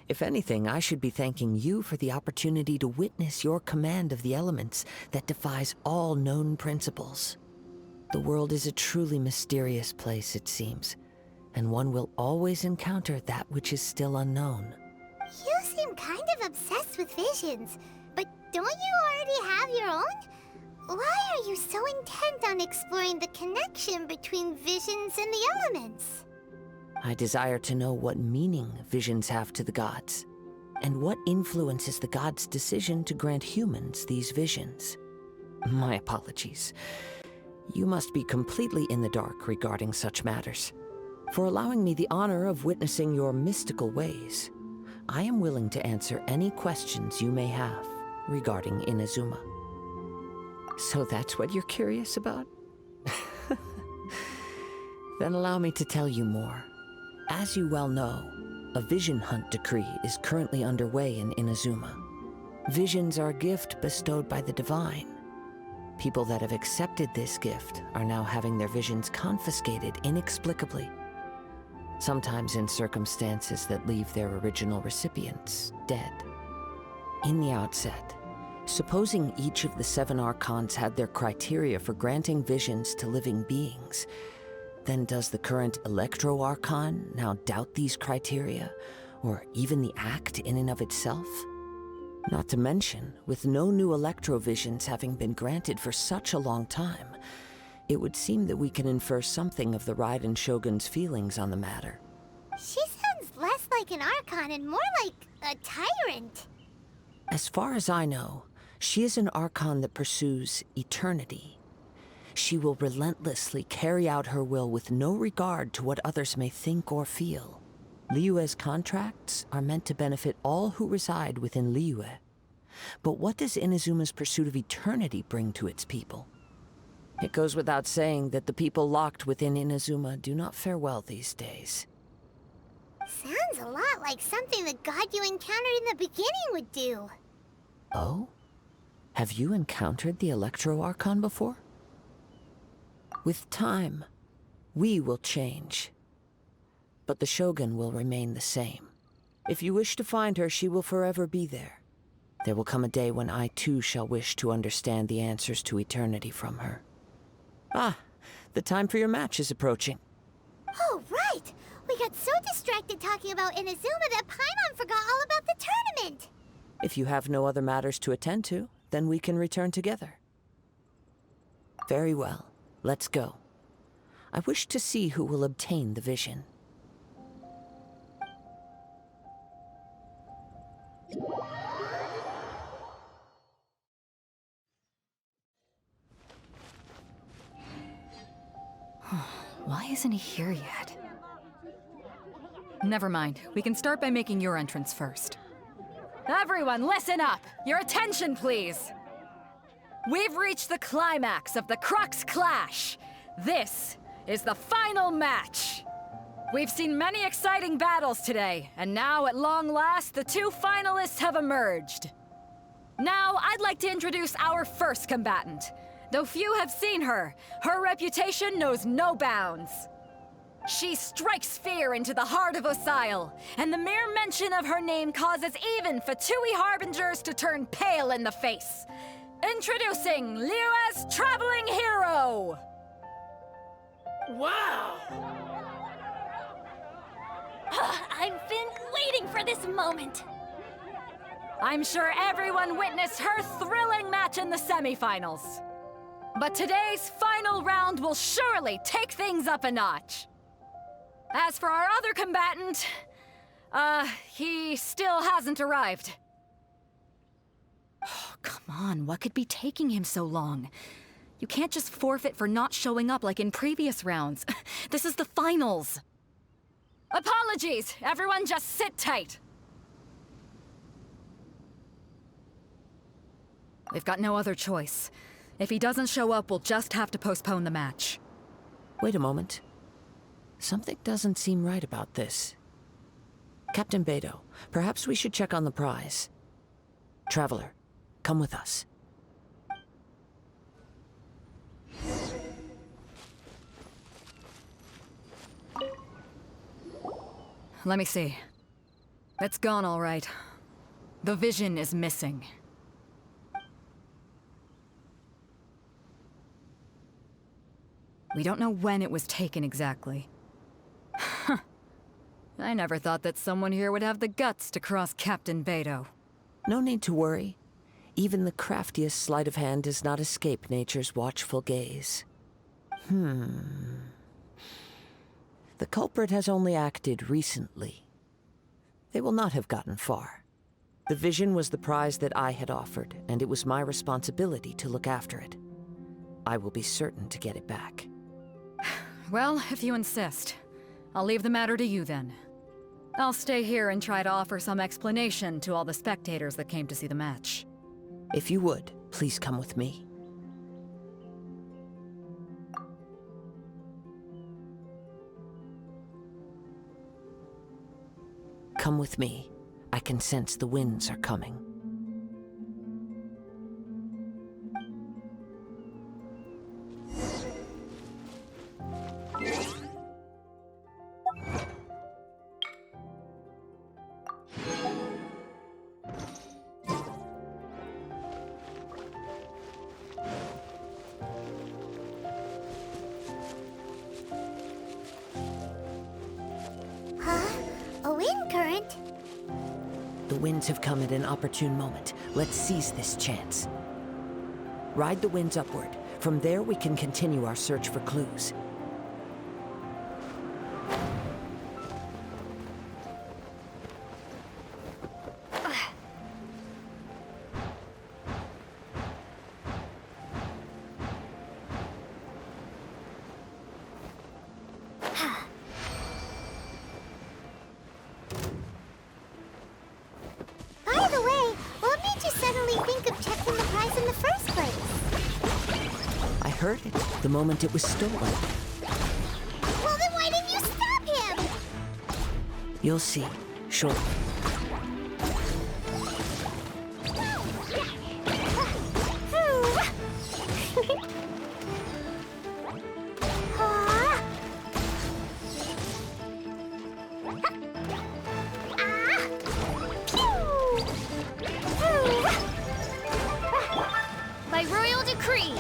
If anything, I should be thanking you for the opportunity to witness your command of the elements that defies all known principles. The world is a truly mysterious place, it seems, and one will always encounter that which is still unknown. You seem kind of obsessed with visions, but don't you already have your own? Why are you so intent on exploring the connection between visions and the elements? I desire to know what meaning visions have to the gods, and what influences the gods' decision to grant humans these visions. My apologies. You must be completely in the dark regarding such matters. For allowing me the honor of witnessing your mystical ways, I am willing to answer any questions you may have regarding Inazuma. So that's what you're curious about? Then allow me to tell you more. As you well know, a vision hunt decree is currently underway in Inazuma. Visions are a gift bestowed by the divine. People that have accepted this gift are now having their visions confiscated inexplicably, sometimes in circumstances that leave their original recipients dead. In the outset, supposing each of the 7 Archons had their criteria for granting visions to living beings, then does the current Electro Archon now doubt these criteria, or even the act in and of itself? Not to mention, with no new Electrovisions having been granted for such a long time, it would seem that we can infer something of the Raiden Shogun's feelings on the matter. She sounds less like an Archon and more like a tyrant. As far as I know, she is an Archon that pursues eternity. She will relentlessly carry out her will with no regard to what others may think or feel. Liyue's contracts are meant to benefit all who reside within Liyue. But what does Inazuma's pursuit of eternity bring to its people? It goes without saying that the people locked within Inazuma do not fare well these days. Sounds a lot like something the god you encountered in the beginning would do. Oh? Have you encountered the Electro Archon before? With time, we will change. But the Shogun will remain the same. If you wish to find her, she will forever be there. There will come a day when I too shall wish to understand the answers to eternity from her. Ah, the time for your match is approaching. Oh, right! We got so distracted talking about Inazuma that Paimon forgot all about the tournament! If you have no other matters to attend to, then we can return together. Very well. Let's go. I wish to see who will obtain the vision. Why isn't he here yet? Never mind. We can start by making your entrance first. Everyone, listen up! Your attention, please! We've reached the climax of the Crux Clash! This is the final match! We've seen many exciting battles today, and now, at long last, the 2 finalists have emerged. Now, I'd like to introduce our first combatant. Though few have seen her, her reputation knows no bounds. She strikes fear into the heart of Osile, and the mere mention of her name causes even Fatui Harbingers to turn pale in the face. Introducing Liyue's traveling hero! Wow! I've been waiting for this moment. I'm sure everyone witnessed her thrilling match in the semifinals. But today's final round will surely take things up a notch. As for our other combatant, he still hasn't arrived. Oh, come on, what could be taking him so long? You can't just forfeit for not showing up like in previous rounds. This is the finals. Apologies! Everyone just sit tight! We've got no other choice. If he doesn't show up, we'll just have to postpone the match. Wait a moment. Something doesn't seem right about this. Captain Beto, perhaps we should check on the prize. Traveler, come with us. Let me see. It's gone all right. The vision is missing. We don't know when it was taken exactly. I never thought that someone here would have the guts to cross Captain Beto. No need to worry. Even the craftiest sleight of hand does not escape nature's watchful gaze. The culprit has only acted recently. They will not have gotten far. The vision was the prize that I had offered, and it was my responsibility to look after it. I will be certain to get it back. Well, if you insist. I'll leave the matter to you then. I'll stay here and try to offer some explanation to all the spectators that came to see the match. If you would, please come with me. Come with me. I can sense the winds are coming. A wind current? The winds have come at an opportune moment. Let's seize this chance. Ride the winds upward. From there, we can continue our search for clues. By the way, what made you suddenly think of checking the prize in the first place? I heard it the moment it was stolen. Well, then why didn't you stop him? You'll see, shortly. By royal decree.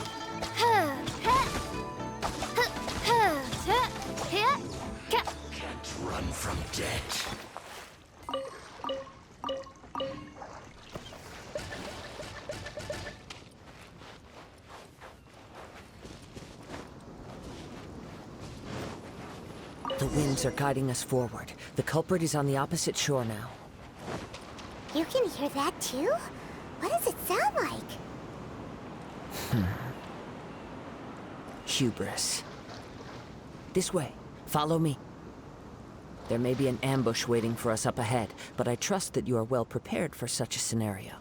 Can't run from death. The winds are guiding us forward. The culprit is on the opposite shore now. You can hear that too? What does it sound like? Hubris. This way. Follow me. There may be an ambush waiting for us up ahead, but I trust that you are well prepared for such a scenario.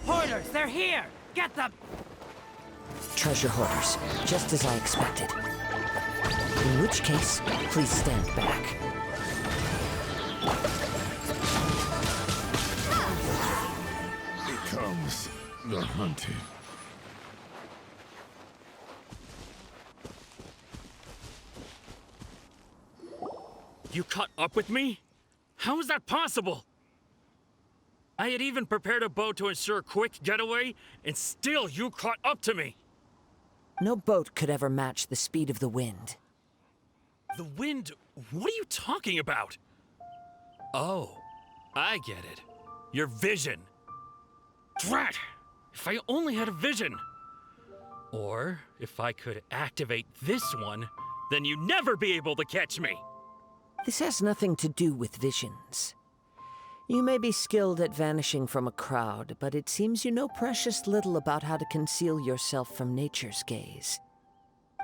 Hoarders, they're here! Get them! Treasure hoarders, just as I expected. In which case, please stand back. Here comes the hunted. You caught up with me? How is that possible? I had even prepared a boat to ensure a quick getaway, and still you caught up to me! No boat could ever match the speed of the wind. The wind? What are you talking about? Oh, I get it. Your vision. Drat! If I only had a vision! Or, if I could activate this one, then you'd never be able to catch me! This has nothing to do with visions. You may be skilled at vanishing from a crowd, but it seems you know precious little about how to conceal yourself from nature's gaze.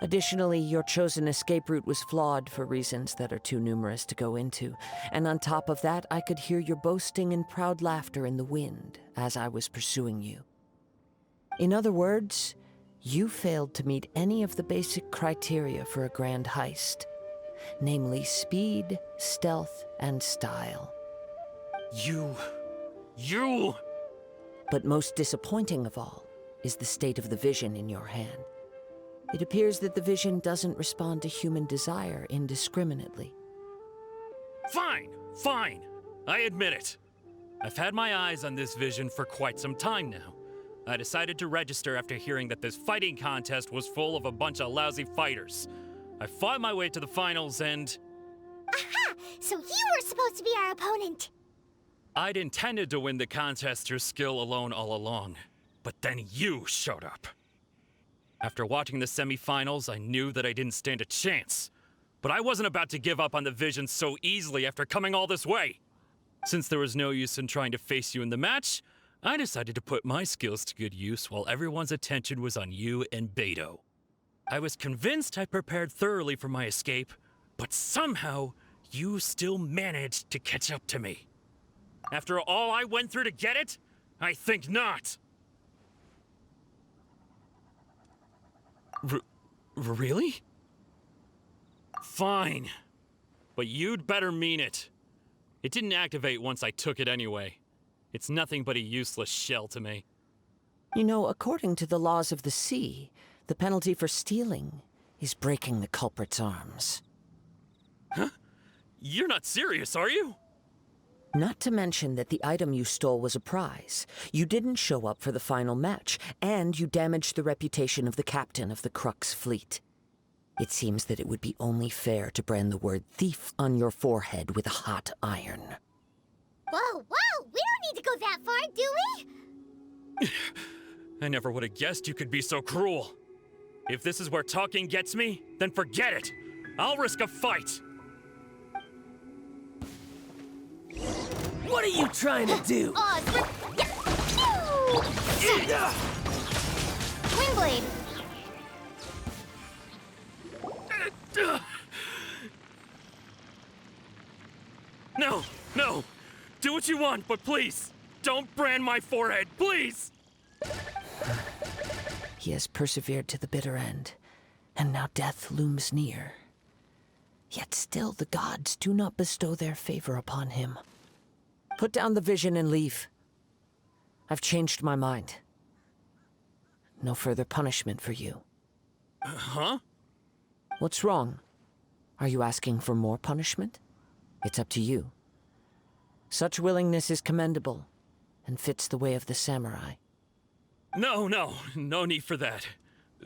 Additionally, your chosen escape route was flawed for reasons that are too numerous to go into, and on top of that, I could hear your boasting and proud laughter in the wind as I was pursuing you. In other words, you failed to meet any of the basic criteria for a grand heist, namely speed, stealth, and style. You... But most disappointing of all is the state of the vision in your hand. It appears that the vision doesn't respond to human desire indiscriminately. Fine, fine. I admit it. I've had my eyes on this vision for quite some time now. I decided to register after hearing that this fighting contest was full of a bunch of lousy fighters. I fought my way to the finals and... Aha! So you were supposed to be our opponent! I'd intended to win the contest through skill alone all along, but then you showed up. After watching the semifinals, I knew that I didn't stand a chance. But I wasn't about to give up on the vision so easily after coming all this way. Since there was no use in trying to face you in the match, I decided to put my skills to good use while everyone's attention was on you and Beto. I was convinced I prepared thoroughly for my escape, but somehow you still managed to catch up to me. After all I went through to get it? I think not. Really? Fine. But you'd better mean it. It didn't activate once I took it anyway. It's nothing but a useless shell to me. You know, according to the laws of the sea, the penalty for stealing is breaking the culprit's arms. Huh? You're not serious, are you? Not to mention that the item you stole was a prize. You didn't show up for the final match, and you damaged the reputation of the captain of the Crux fleet. It seems that it would be only fair to brand the word thief on your forehead with a hot iron. Whoa, whoa! We don't need to go that far, do we? I never would have guessed you could be so cruel. If this is where talking gets me, then forget it. I'll risk a fight. What are you trying to do? Windblade! No, no! Do what you want, but please, don't brand my forehead, please! He has persevered to the bitter end, and now death looms near. Yet still the gods do not bestow their favor upon him. Put down the vision and leave. I've changed my mind. No further punishment for you. Huh? What's wrong? Are you asking for more punishment? It's up to you. Such willingness is commendable, and fits the way of the samurai. No need for that.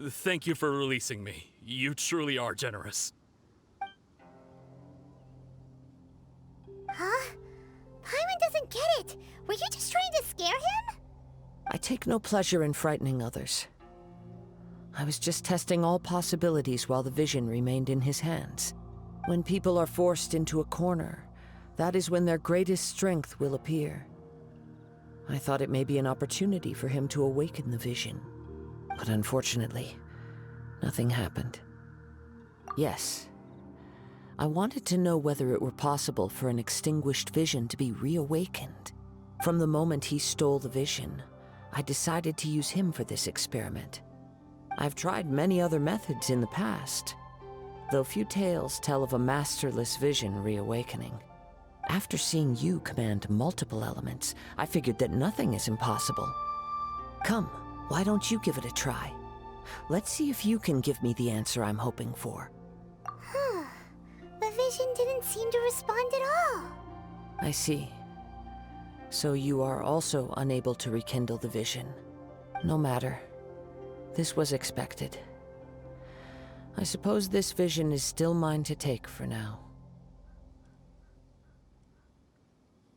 Thank you for releasing me. You truly are generous. Huh? Paimon doesn't get it! Were you just trying to scare him? I take no pleasure in frightening others. I was just testing all possibilities while the vision remained in his hands. When people are forced into a corner, that is when their greatest strength will appear. I thought it may be an opportunity for him to awaken the vision. But unfortunately, nothing happened. Yes, I wanted to know whether it were possible for an extinguished vision to be reawakened. From the moment he stole the vision, I decided to use him for this experiment. I've tried many other methods in the past, though few tales tell of a masterless vision reawakening. After seeing you command multiple elements, I figured that nothing is impossible. Come, why don't you give it a try? Let's see if you can give me the answer I'm hoping for. The vision didn't seem to respond at all. I see. So you are also unable to rekindle the vision. No matter. This was expected. I suppose this vision is still mine to take for now.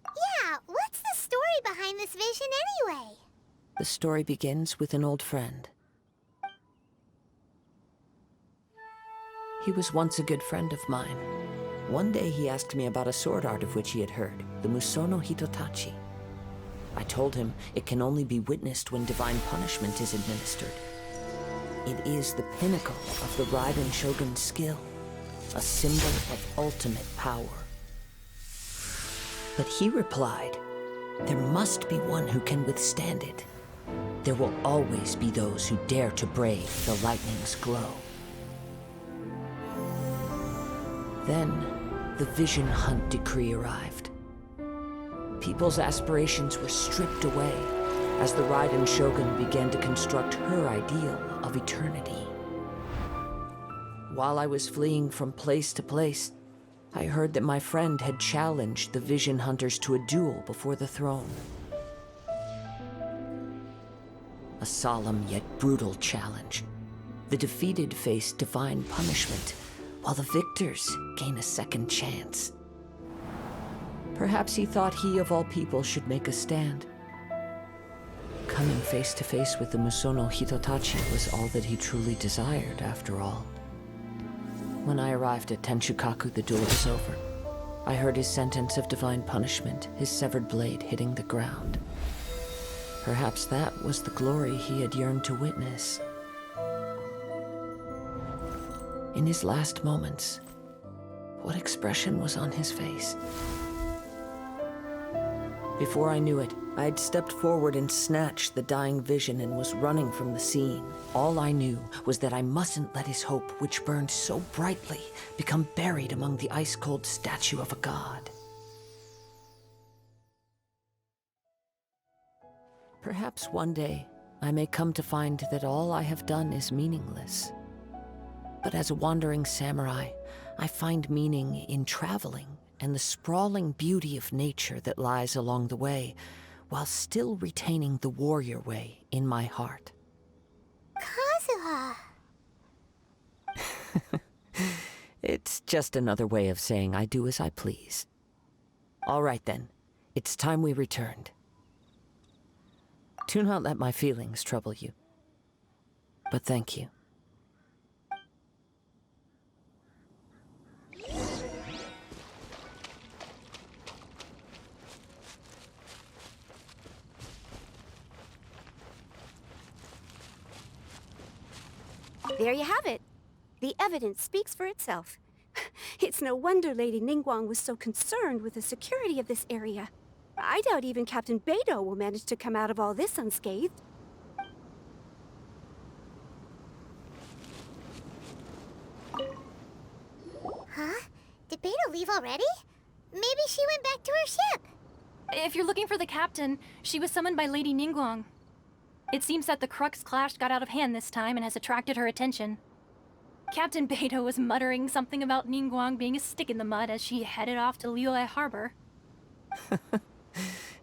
Yeah, what's the story behind this vision anyway? The story begins with an old friend. He was once a good friend of mine. One day he asked me about a sword art of which he had heard, the Musono Hitotachi. I told him it can only be witnessed when divine punishment is administered. It is the pinnacle of the Raiden Shogun's skill, a symbol of ultimate power. But he replied, there must be one who can withstand it. There will always be those who dare to brave the lightning's glow. Then, the Vision Hunt decree arrived. People's aspirations were stripped away as the Raiden Shogun began to construct her ideal of eternity. While I was fleeing from place to place, I heard that my friend had challenged the Vision Hunters to a duel before the throne. A solemn yet brutal challenge. The defeated face divine punishment, while the victors gain a second chance. Perhaps he thought he of all people should make a stand. Coming face to face with the Musono Hitotachi was all that he truly desired, after all. When I arrived at Tenshukaku, the duel was over. I heard his sentence of divine punishment, his severed blade hitting the ground. Perhaps that was the glory he had yearned to witness. In his last moments, what expression was on his face? Before I knew it, I had stepped forward and snatched the dying vision and was running from the scene. All I knew was that I mustn't let his hope, which burned so brightly, become buried among the ice-cold statue of a god. Perhaps one day, I may come to find that all I have done is meaningless. But as a wandering samurai, I find meaning in traveling and the sprawling beauty of nature that lies along the way, while still retaining the warrior way in my heart. Kazuha! It's just another way of saying I do as I please. All right then, it's time we returned. Do not let my feelings trouble you. But thank you. There you have it. The evidence speaks for itself. It's no wonder Lady Ningguang was so concerned with the security of this area. I doubt even Captain Beidou will manage to come out of all this unscathed. Huh? Did Beidou leave already? Maybe she went back to her ship. If you're looking for the captain, she was summoned by Lady Ningguang. It seems that the Crux Clash got out of hand this time and has attracted her attention. Captain Beidou was muttering something about Ningguang being a stick in the mud as she headed off to Liyue Harbor.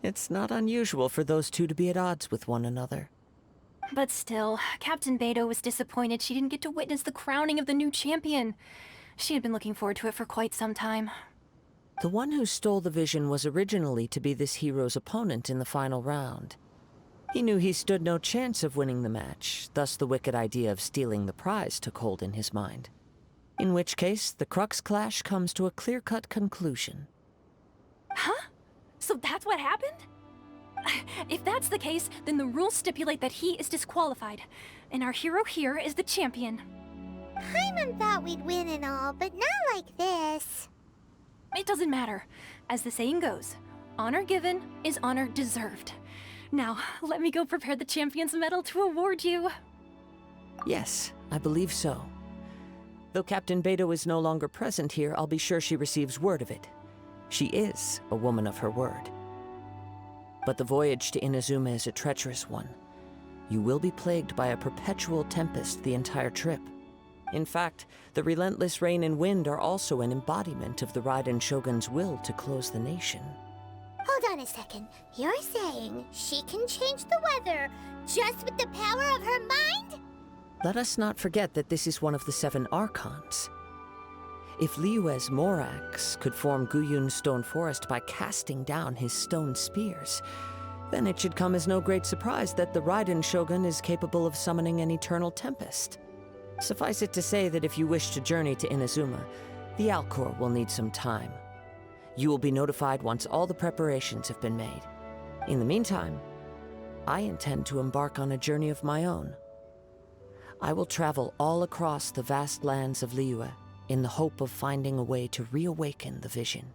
It's not unusual for those two to be at odds with one another. But still, Captain Beidou was disappointed she didn't get to witness the crowning of the new champion. She had been looking forward to it for quite some time. The one who stole the vision was originally to be this hero's opponent in the final round. He knew he stood no chance of winning the match, thus the wicked idea of stealing the prize took hold in his mind. In which case, the Crux Clash comes to a clear-cut conclusion. Huh? So that's what happened? If that's the case, then the rules stipulate that he is disqualified, and our hero here is the champion. Paimon thought we'd win and all, but not like this. It doesn't matter. As the saying goes, honor given is honor deserved. Now, let me go prepare the champion's medal to award you. Yes, I believe so. Though Captain Beidou is no longer present here, I'll be sure she receives word of it. She is a woman of her word. But the voyage to Inazuma is a treacherous one. You will be plagued by a perpetual tempest the entire trip. In fact, the relentless rain and wind are also an embodiment of the Raiden Shogun's will to close the nation. Hold on a second. You're saying she can change the weather just with the power of her mind? Let us not forget that this is one of the 7 Archons. If Liyue's Morax could form Guyun's stone forest by casting down his stone spears, then it should come as no great surprise that the Raiden Shogun is capable of summoning an eternal tempest. Suffice it to say that if you wish to journey to Inazuma, the Alcor will need some time. You will be notified once all the preparations have been made. In the meantime, I intend to embark on a journey of my own. I will travel all across the vast lands of Liyue in the hope of finding a way to reawaken the vision.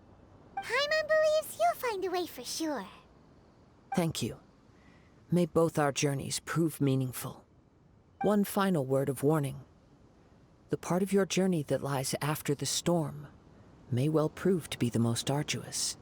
Paimon believes you'll find a way for sure. Thank you. May both our journeys prove meaningful. One final word of warning. The part of your journey that lies after the storm may well prove to be the most arduous.